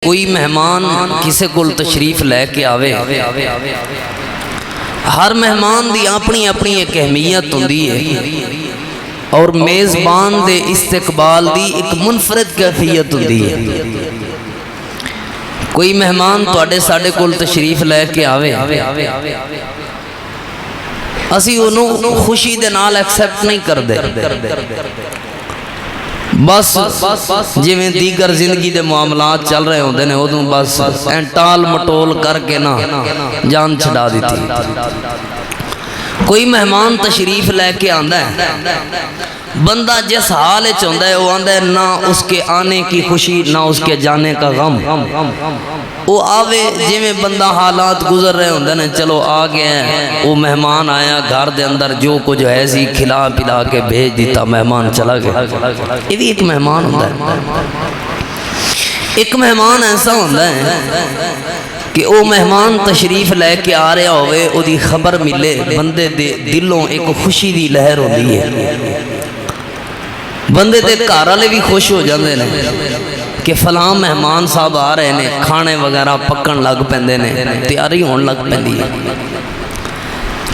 کوئی مہمان کسی کول تشریف لے کے آوے، ہر مہمان دی اپنی اپنی ایک اہمیت ہوندی ہے اور میزبان دے استقبال دی ایک منفرد کیفیت ہوندی ہے۔ کوئی مہمان تواڈے ساڈے کول تشریف لے کے آوے، اسی انہوں خوشی دے نال ایکسیپٹ نہیں کردے، بس جویں دیگر زندگی دے معاملات چل رہے ہوندے نے ادوں بس ٹال مٹول کر کے نا جان چھڈا دیتی۔ کوئی مہمان تشریف لے کے آندا ہے، بندہ جس حال وچ ہوندا ہے وہ آندا ہے نہ اس کے آنے کی خوشی نہ اس کے جانے کا غم، وہ آوے جویں بندہ حالات گزر رہے ہوندے نے، چلو آ گیا ہے، وہ مہمان آیا گھر دے اندر جو کچھ ہے سی کھلا پلا کے بھیج دیتا، مہمان چلا گیا۔ یہ بھی ایک مہمان ہوندا ہے۔ ایک مہمان ایسا ہوندا ہے کہ وہ مہمان تشریف لے کے آ رہا ہوئے، او دی خبر ملے، بندے دے دلوں ایک خوشی دی لہر ہوندی ہے، بندے دے گھر والے بھی خوش ہو جاندے نے کہ فلاں مہمان صاحب آ رہے نے، کھانے وغیرہ پکن لگ پیندے نے، تیاری ہون لگ پیندی ہے۔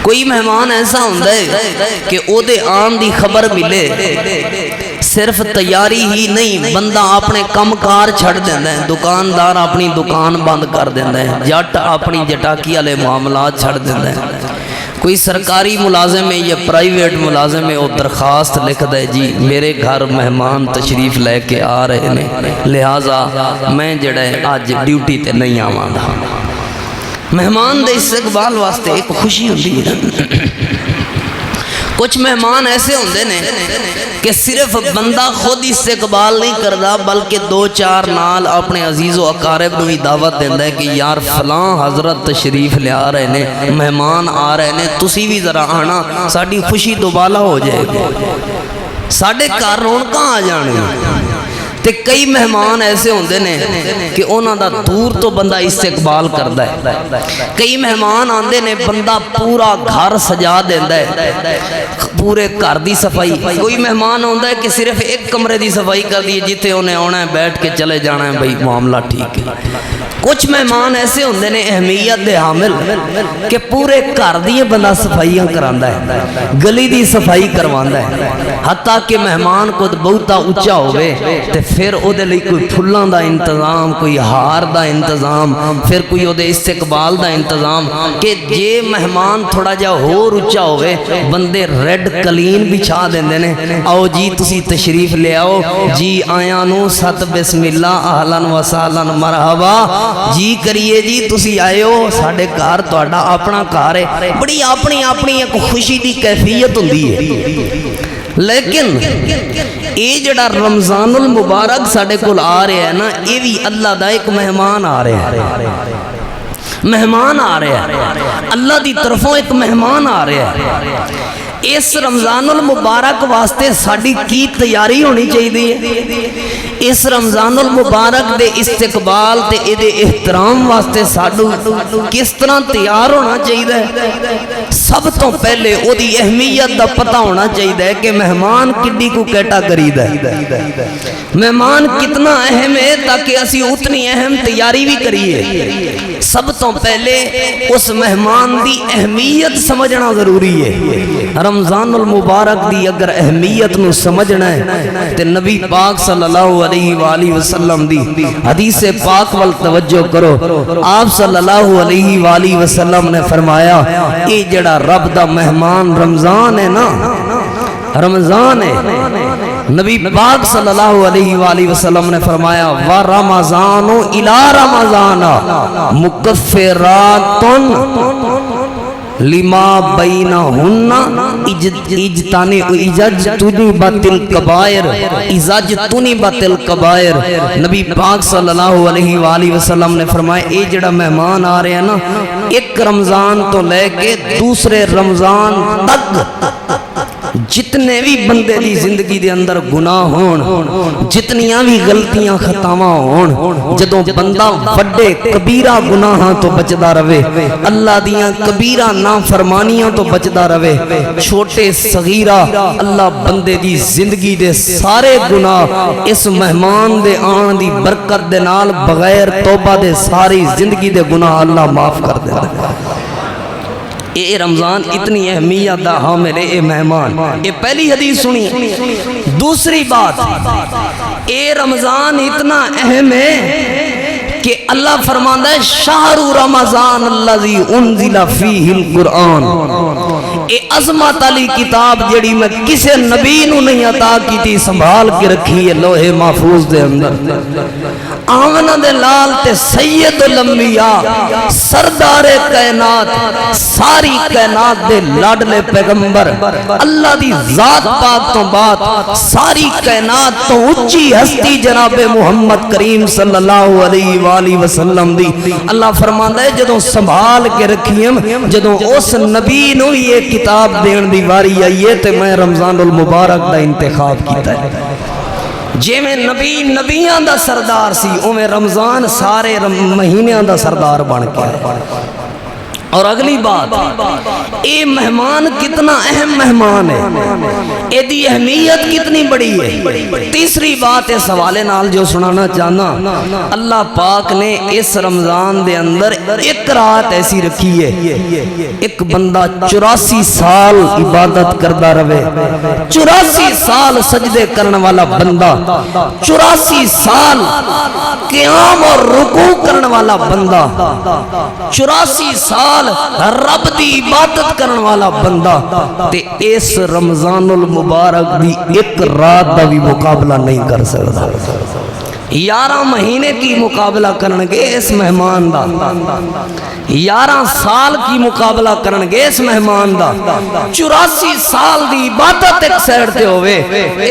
کوئی مہمان ایسا ہوندا ہے کہ او دے آن دی خبر ملے، صرف تیاری ہی نہیں، بندہ اپنے کم کار چھڑ دیندا ہے، دکاندار اپنی دکان بند کر دیندا ہے، جٹ اپنی جٹاکی والے معاملات چھڑ دیندا ہے۔ کوئی سرکاری ملازم ہے یا پرائیویٹ ملازم ہے، وہ درخواست لکھ دے جی میرے گھر مہمان تشریف لے کے آ رہے ہیں، لہٰذا میں جڑا ہے آج ڈیوٹی تے نہیں آواں گا۔ مہمان دے استقبال واسطے ایک خوشی ہوندی ہے۔ کچھ مہمان ایسے ہوندے نے کہ صرف بندہ خود استقبال نہیں کردا بلکہ دو چار نال اپنے عزیز و اقارب نو بھی دعوت دیندا ہے کہ یار فلاں حضرت تشریف لے آ رہے نے، مہمان آ رہے نے، تسی بھی ذرا آنا، ساڈی خوشی دوبالا ہو جائے گی، ساڈے گھر رونقاں آ جانے۔ تے کئی مہمان ایسے ہوندے نے کہ انہاں دا دور تو بندہ استقبال کردا ہے، کئی مہمان آندے نے بندہ پورا گھر سجا دیندا ہے، پورے گھر دی صفائی۔ کوئی مہمان ہوندا ہے کہ صرف ایک کمرے دی صفائی کر دی، جتے انہیں آنا ہے بیٹھ کے چلے جانا ہے، بھئی معاملہ ٹھیک ہے۔ کچھ مہمان ایسے ہوندے نے اہمیت دے حامل کہ پورے گھر دی بندہ صفائیاں کراندا ہے، گلی دی صفائی کرواندا ہے، حتیٰ کہ مہمان کو بہتا اونچا ہوئے تے پھر او دے لئی کوئی پھلاں دا انتظام، کوئی ہار دا انتظام، پھر کوئی او دے استقبال دا انتظام کہ جے مہمان تھوڑا جا ہور اونچا ہوئے بندے ریڈ کلین بچھا دیندے نے، آؤ جی تسی تشریف لے آؤ جی، آیاں نو ست بسم اللہ اہلن و سہلن مرحبا جی کریے جی، تسی آئے ہو ساڈے گھر، تہاڈا اپنا گھر ہے، بڑی اپنی اپنی ایک خوشی دی کیفیت ہوندی ہے۔ لیکن یہ جڑا رمضان المبارک ساڈے کول آ رہا ہے نا، یہ بھی اللہ دا ایک مہمان آ رہا ہے، مہمان آ رہا ہے، اللہ دی طرفوں ایک مہمان آ رہا ہے۔ اس رمضان المبارک واسطے ساڈی کی تیاری ہونی چاہیے؟ اس رمضان المبارک دے استقبال تے اے دے احترام واسطے ساڈو کس طرح تیار ہونا چاہیے؟ سب تو پہلے او دی اہمیت دا پتہ ہونا چاہیے کہ مہمان کڈی کو کیٹاگری دا ہے، مہمان کتنا اہم ہے تاکہ اسی اتنی اہم تیاری بھی کریے۔ سب تو پہلے اس مہمان دی اہمیت سمجھنا ضروری ہے۔ رمضان المبارک دی اگر اہمیت نو سمجھنا ہے تے نبی پاک صلی اللہ علیہ وآلہ وسلم دی حدیث پاک وال توجہ کرو۔ آپ صلی اللہ علیہ وآلہ وسلم نے فرمایا اے جڑا رب دا مہمان رمضان ہے نا، رمضان ہے، نبی پاک صلی اللہ علیہ وآلہ وسلم نے فرمایا وَرَمَضَانُ إِلَىٰ رَمَضَانَ مُكَفِّرَاتٌ لما بینہن اجتنبت الکبائر، اجتنبت الکبائر۔ نبی پاک صلی اللہ علیہ وآلہ وسلم نے فرمایا اے جڑا مہمان آ رہے ہیں نا، ایک رمضان تو لے کے دوسرے رمضان تک جتنے بھی بندے دی زندگی دے اندر گناہ ہون، جتنیاں بھی غلطیاں خطاواں ہون، جدوں بندہ وڈے کبیرہ گناہاں تو بچدا رہے، اللہ دیاں کبیرہ نافرمانیاں تو بچدا رہے، چھوٹے صغیرہ اللہ بندے دی زندگی دے سارے گناہ اس مہمان دے آن دی برکت دے نال بغیر توبہ دے ساری زندگی دے گناہ اللہ معاف کر دے۔ اے رمضان اتنی اہمیت دا حامل اے مہمان، اے پہلی حدیث سنی۔ دوسری بات، اے رمضان اتنا اہم ہے کہ اللہ فرماندا ہے شہر رمضان الذی انزل فیہ القرآن، اے عظمت علی کتاب جڑی میں کسے نبی نو نہیں عطا کی تھی، سنبھال کے رکھی ہے لوح محفوظ دے اندر۔ آمنہ دے لال تے سید الانبیاء، سردار کائنات، ساری کائنات دے لاڈلے پیغمبر، اللہ دی ذات پاک تو بات ساری کائنات تو اچھی ہستی جناب محمد کریم صلی اللہ علیہ وآلہ وسلم دی اللہ فرماندا ہے جدوں سنبھال کے رکھیم، جدوں اس نبی نو یہ کتاب دین دی واری آئیے تے میں رمضان المبارک دا انتخاب کیتا ہے۔ جے میں نبی نبیاں دا سردار سی، او میں رمضان سارے مہینیاں دا سردار بن کے۔ اور اگلی بات، اے مہمان کتنا اہم مہمان ہے، اے دی اہمیت کتنی بڑی ہے۔ تیسری بات اس حوالے نال جو سنانا چاہنا، اللہ پاک نے اس رمضان دے اندر ایک رات ایسی رکھی ہے، ایک بندہ 84 سال عبادت کردہ رہے، 84 سال سجدے کرنے والا بندہ، 84 سال قیام اور رکوع کرنے والا بندہ، 84 سال رب دی عبادت کرنے والا بندہ، تے اس رمضان المبارک دی ایک رات دا بھی مقابلہ نہیں کر سکتا۔ 11 مہینے کی مقابلہ کرنگے اس مہمان دا، 11 سال کی مقابلہ کرنگے اس مہمان دا، 84 سال دی عبادت ایک سائیڈ تے ہوئے،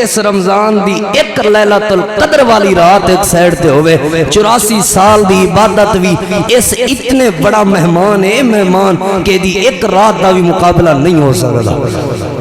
اس رمضان دی ایک لیلۃ القدر والی رات ایک سائیڈ تے ہوئے، 84 سال دی عبادت بھی اس اتنے بڑا مہمان ہے، مہمان کہ دی ایک رات دا بھی مقابلہ نہیں ہو سکتا۔